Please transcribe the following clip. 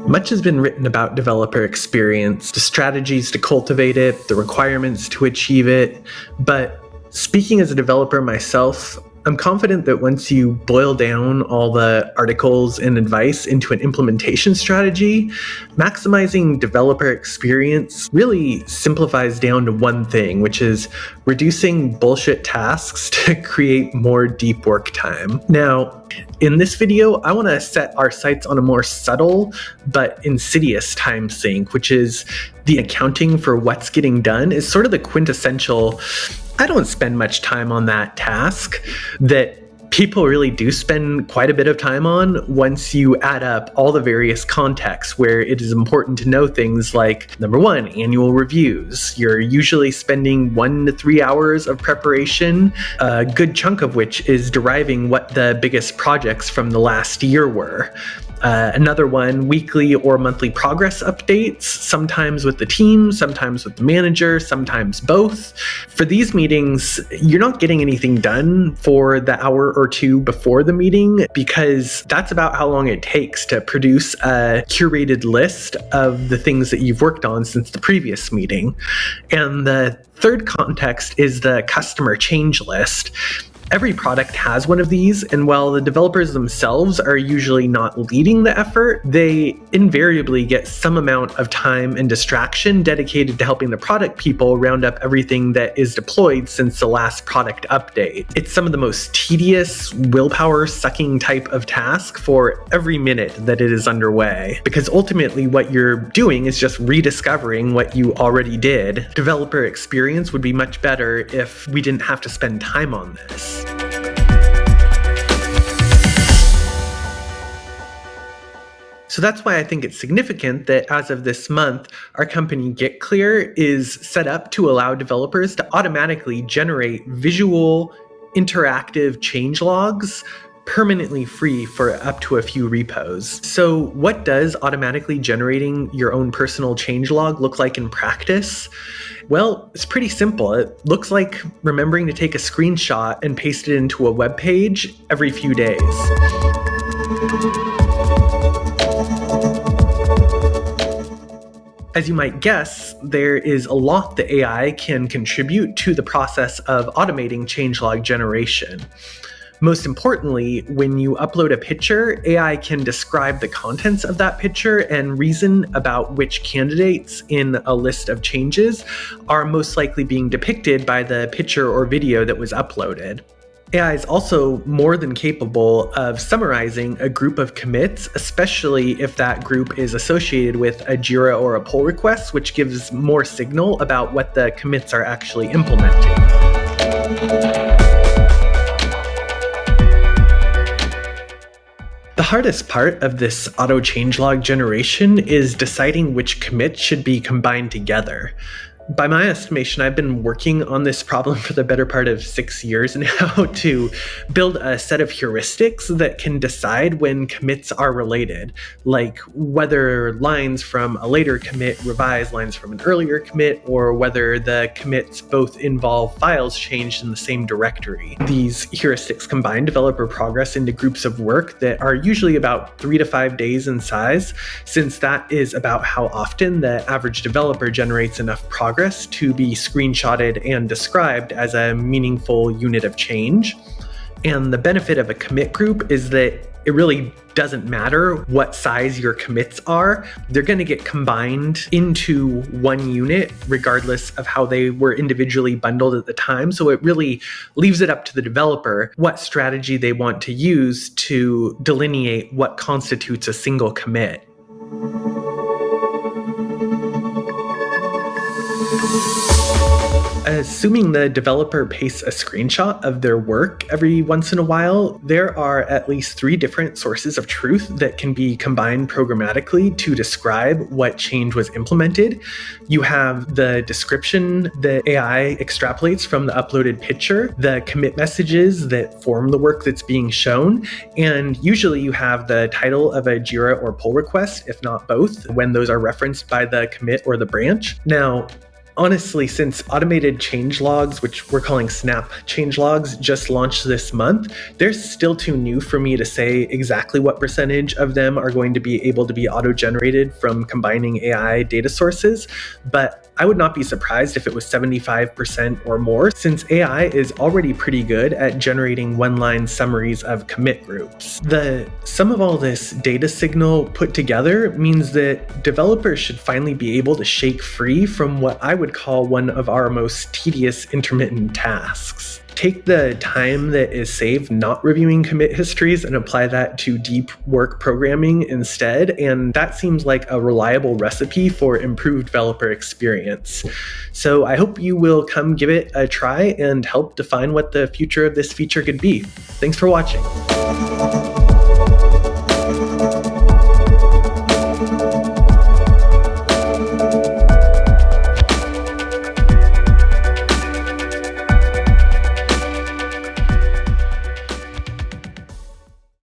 Much has been written about developer experience, the strategies to cultivate it, the requirements to achieve it, but speaking as a developer myself, I'm confident that once you boil down all the articles and advice into an implementation strategy, maximizing developer experience really simplifies down to one thing, which is reducing bullshit tasks to create more deep work time. Now, in this video, I want to set our sights on a more subtle but insidious time sink, which is the accounting for what's getting done is sort of the quintessential I don't spend much time on that task that people really do spend quite a bit of time on once you add up all the various contexts where it is important to know things like, number one, annual reviews. You're usually spending 1 to 3 hours of preparation, a good chunk of which is deriving what the biggest projects from the last year were. Another one, weekly or monthly progress updates, sometimes with the team, sometimes with the manager, sometimes both. For these meetings, you're not getting anything done for the hour or two before the meeting because that's about how long it takes to produce a curated list of the things that you've worked on since the previous meeting. And the third context is the customer change list. Every product has one of these, and while the developers themselves are usually not leading the effort, they invariably get some amount of time and distraction dedicated to helping the product people round up everything that is deployed since the last product update. It's some of the most tedious, willpower-sucking type of task for every minute that it is underway, because ultimately what you're doing is just rediscovering what you already did. Developer experience would be much better if we didn't have to spend time on this. So that's why I think it's significant that as of this month, our company GitClear is set up to allow developers to automatically generate visual, interactive changelogs permanently free for up to a few repos. So what does automatically generating your own personal changelog look like in practice? Well, it's pretty simple. It looks like remembering to take a screenshot and paste it into a web page every few days. As you might guess, there is a lot that AI can contribute to the process of automating changelog generation. Most importantly, when you upload a picture, AI can describe the contents of that picture and reason about which candidates in a list of changes are most likely being depicted by the picture or video that was uploaded. AI is also more than capable of summarizing a group of commits, especially if that group is associated with a Jira or a pull request, which gives more signal about what the commits are actually implementing. The hardest part of this auto changelog generation is deciding which commits should be combined together. By my estimation, I've been working on this problem for the better part of 6 years now to build a set of heuristics that can decide when commits are related, like whether lines from a later commit revise lines from an earlier commit, or whether the commits both involve files changed in the same directory. These heuristics combine developer progress into groups of work that are usually about 3 to 5 days in size, since that is about how often the average developer generates enough progress to be screenshotted and described as a meaningful unit of change. And the benefit of a commit group is that it really doesn't matter what size your commits are. They're going to get combined into one unit regardless of how they were individually bundled at the time. So it really leaves it up to the developer what strategy they want to use to delineate what constitutes a single commit. Assuming the developer pastes a screenshot of their work every once in a while, there are at least 3 different sources of truth that can be combined programmatically to describe what change was implemented. You have the description that AI extrapolates from the uploaded picture, the commit messages that form the work that's being shown, and usually you have the title of a Jira or pull request, if not both, when those are referenced by the commit or the branch. Now, honestly, since automated changelogs, which we're calling Snap changelogs, just launched this month, they're still too new for me to say exactly what percentage of them are going to be able to be auto-generated from combining AI data sources, but I would not be surprised if it was 75% or more, since AI is already pretty good at generating one-line summaries of commit groups. The sum of all this data signal put together means that developers should finally be able to shake free from what I would call one of our most tedious intermittent tasks. Take the time that is saved not reviewing commit histories and apply that to deep work programming instead, and that seems like a reliable recipe for improved developer experience. So I hope you will come give it a try and help define what the future of this feature could be. Thanks for watching.